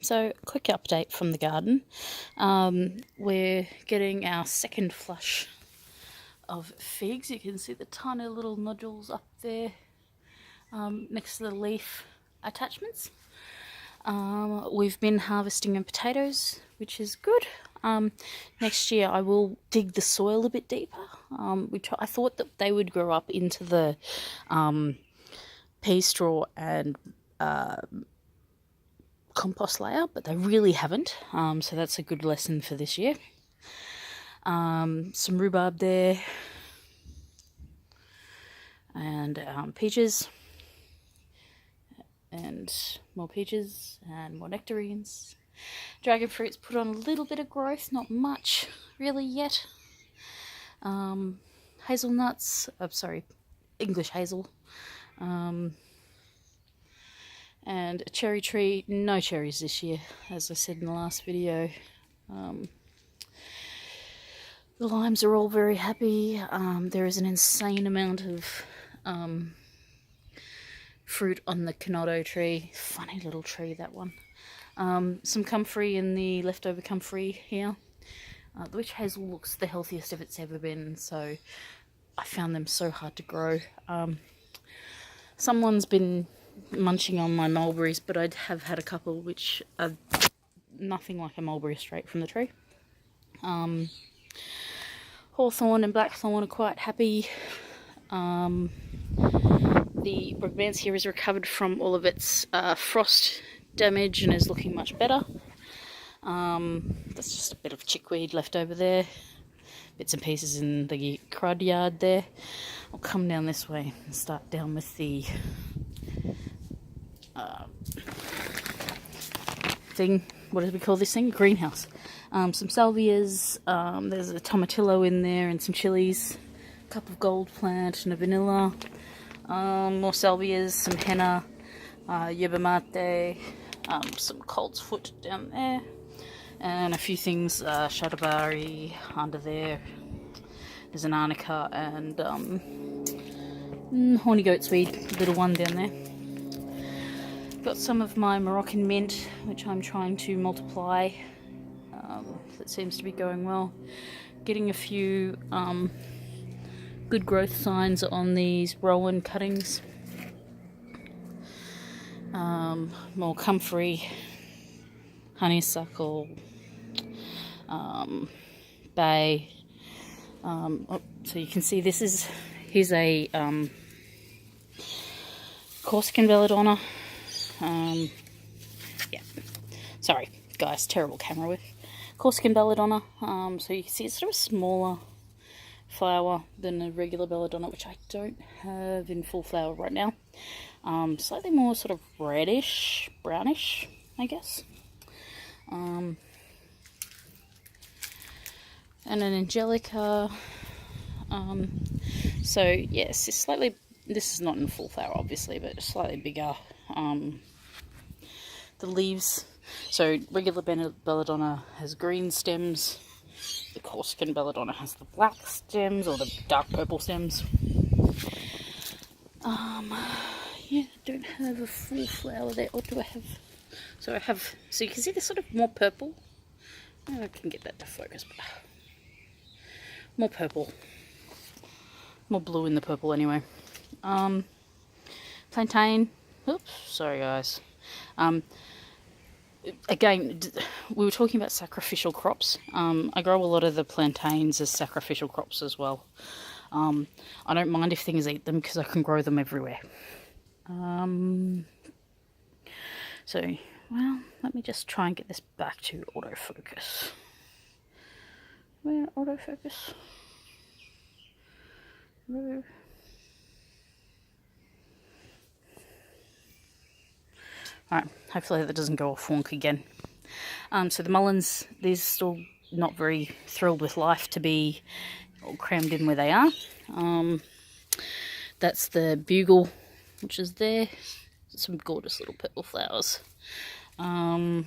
So, quick update from the garden. We're getting our second flush of figs. You can see the tiny little nodules up there next to the leaf attachments. We've been harvesting in potatoes, which is good. Next year I will dig the soil a bit deeper. I thought that they would grow up into the pea straw and compost layer, but they really haven't, so that's a good lesson for this year. Some rhubarb there, and peaches, and more peaches, and more nectarines. Dragon fruit's put on a little bit of growth, not much really yet. Hazelnuts, English hazel, and a cherry tree. No cherries this year, as I said in the last video. The limes are all very happy. There is an insane amount of fruit on the Canotto tree. Funny little tree, that one. Some comfrey in the leftover comfrey here. The witch hazel looks the healthiest of it's ever been, so I found them so hard to grow. Someone's been munching on my mulberries, but I have had a couple which are nothing like a mulberry straight from the tree. Hawthorn and blackthorn are quite happy. The Brugmansia has recovered from all of its frost damage and is looking much better. That's just a bit of chickweed left over there. Bits and pieces in the crud yard there. I'll come down this way and start down with the thing. What do we call this thing? Greenhouse. Some salvias. There's a tomatillo in there and some chilies. A cup of gold plant and a vanilla. More salvias, some henna, yerba mate, some colt's foot down there, and a few things, shadabari under there. There's an arnica and horny goat's weed, little one down there. Got some of my Moroccan mint, which I'm trying to multiply. That seems to be going well. Getting a few good growth signs on these rowan cuttings. More comfrey, honeysuckle, bay. So you can see here's a Corsican belladonna. Yeah, sorry guys, terrible camera work. Corsican belladonna. So you can see it's sort of smaller flower than a regular belladonna, which I don't have in full flower right now. Slightly more sort of reddish, brownish, I guess. And an angelica. So yes, this is not in full flower obviously, but slightly bigger. The leaves, so regular belladonna has green stems. The Corsican belladonna has the black stems, or the dark purple stems. Yeah, I don't have a full flower there. Or do I have? So I have. So you can see this sort of more purple. I can get that to focus. But more purple, more blue in the purple anyway. Plantain. Oops, sorry guys. Again, we were talking about sacrificial crops. I grow a lot of the plantains as sacrificial crops as well. I don't mind if things eat them because I can grow them everywhere. So, well, let me just try and get this back to autofocus. Where autofocus? No. Alright, hopefully that doesn't go off wonk again. So the mulleins, these are still not very thrilled with life to be all crammed in where they are. That's the bugle, which is there. Some gorgeous little purple flowers. Some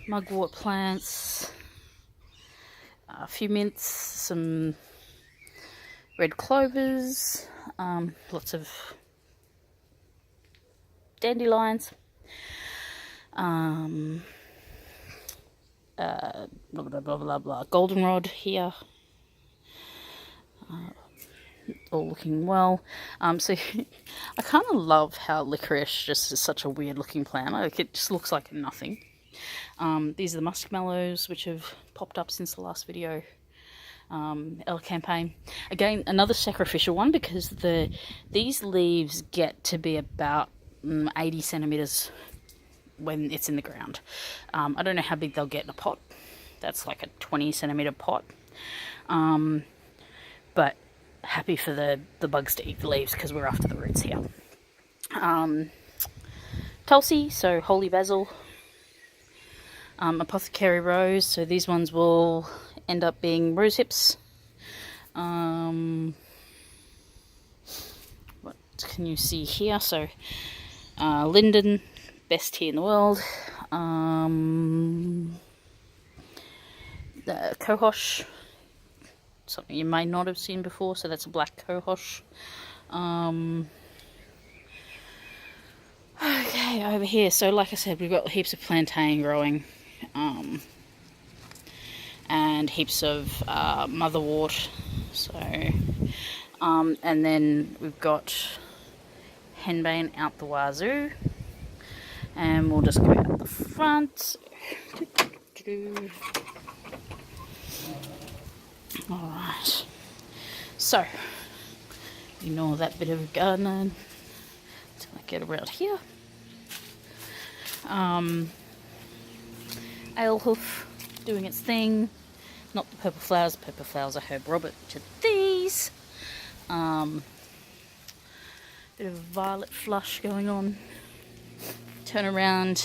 mugwort plants. A few mints. Some red clovers. Lots of dandelions. Blah blah blah blah blah. Goldenrod here. All looking well. So I kind of love how licorice just is such a weird looking plant. Like, it just looks like nothing. These are the muskmallows, which have popped up since the last video. Campaign. Again, another sacrificial one, because these leaves get to be about 80 centimeters when it's in the ground. I don't know how big they'll get in a pot. That's like a 20 centimeter pot. But happy for the bugs to eat the leaves, because we're after the roots here. Tulsi, so holy basil. Apothecary rose, so these ones will end up being rose hips. What can you see here? So linden, best tea in the world. The cohosh, something you may not have seen before, so that's a black cohosh. Okay, over here, so like I said, we've got heaps of plantain growing, and heaps of motherwort. So, and then we've got henbane out the wazoo, and we'll just go out the front. Alright, so ignore that bit of gardening until I get around here. Alehoof doing its thing. Not the purple flowers. Purple flowers are Herb Robert, which are these. Bit of a violet flush going on. Turn around.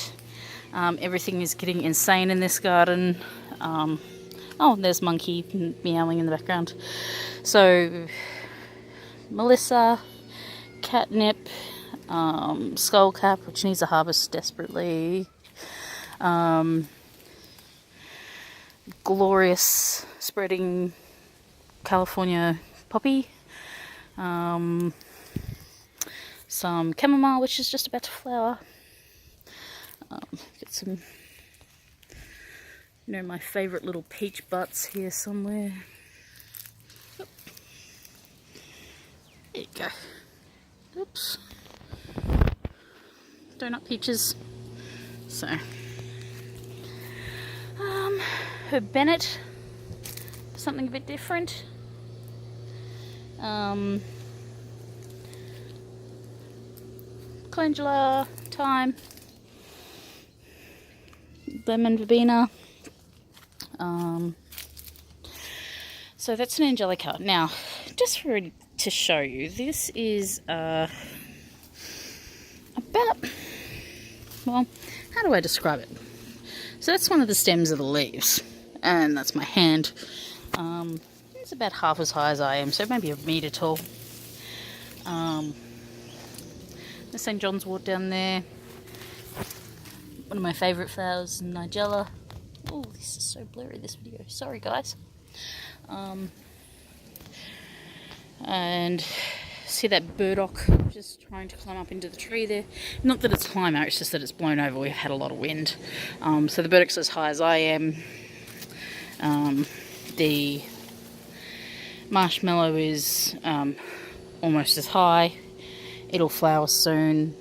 Everything is getting insane in this garden. Oh, there's Monkey meowing in the background. So, Melissa, catnip, skullcap, which needs a harvest desperately. Glorious spreading California poppy. Some chamomile, which is just about to flower. Get some, my favourite little peach butts here somewhere. Oop. There you go. Oops. Donut peaches. So, Herb Bennett, something a bit different. Calendula, thyme, lemon verbena. So that's an angelica. Now, just to show you, this is about, well, how do I describe it? So that's one of the stems of the leaves, and that's my hand. It's about half as high as I am, so maybe a metre tall. The St. John's wort down there. One of my favourite flowers, Nigella. Oh, this is so blurry, this video. Sorry, guys. And see that burdock just trying to climb up into the tree there. Not that it's climbing out, it's just that it's blown over. We've had a lot of wind. So the burdock's as high as I am. The marshmallow is almost as high. It'll flower soon,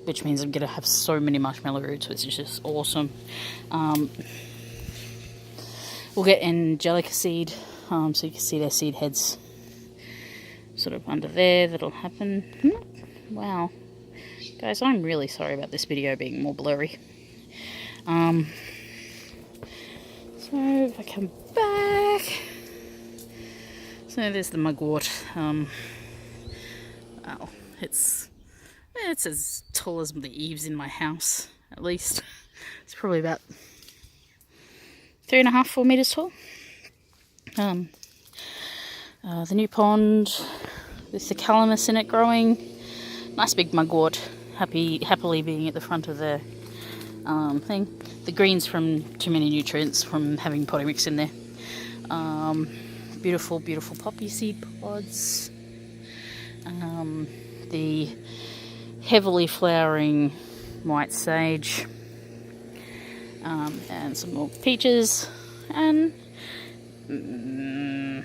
which means I'm going to have so many marshmallow roots, which is just awesome. We'll get angelica seed, so you can see their seed heads sort of under there. That'll happen. Wow. Guys, I'm really sorry about this video being more blurry. So if I come back, so there's the mugwort. Well, it's as tall as the eaves in my house, at least. It's probably about 3.5, 4 meters tall. The new pond with the calamus in it growing. Nice big mugwort, happily being at the front of the thing. The green's from too many nutrients from having potting mix in there. Beautiful, beautiful poppy seed pods. The heavily flowering white sage, and some more peaches, and hen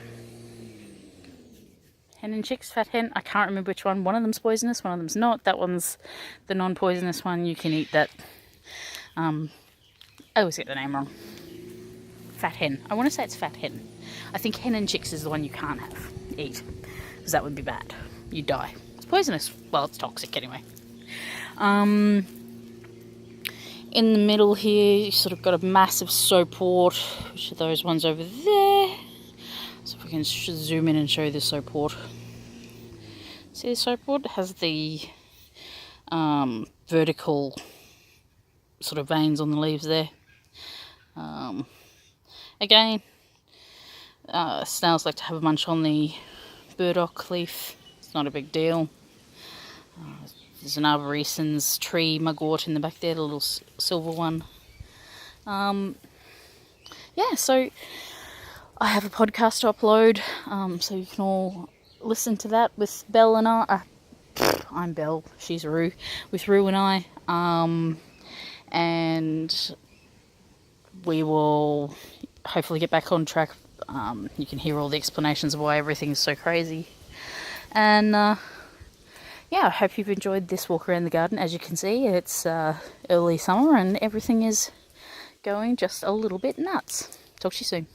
and chicks, fat hen. I can't remember which one. One of them's poisonous, one of them's not. That one's the non-poisonous one. You can eat that. I always get the name wrong. Fat hen. I want to say it's fat hen. I think hen and chicks is the one you can't eat, because that would be bad. You'd die. It's poisonous. Well, it's toxic anyway. In the middle here, you sort of got a massive soapwort, which are those ones over there. So if we can zoom in and show you the soapwort. See the soapwort? It has the vertical sort of veins on the leaves there. Again, snails like to have a munch on the burdock leaf. It's not a big deal. There's an arborescens tree mugwort in the back there, the little silver one. Yeah, so I have a podcast to upload, so you can all listen to that with Belle and I. I'm Belle, she's Rue, with Rue and I. And we will hopefully get back on track. You can hear all the explanations of why everything's so crazy. And yeah, I hope you've enjoyed this walk around the garden. As you can see, it's early summer and everything is going just a little bit nuts. Talk to you soon.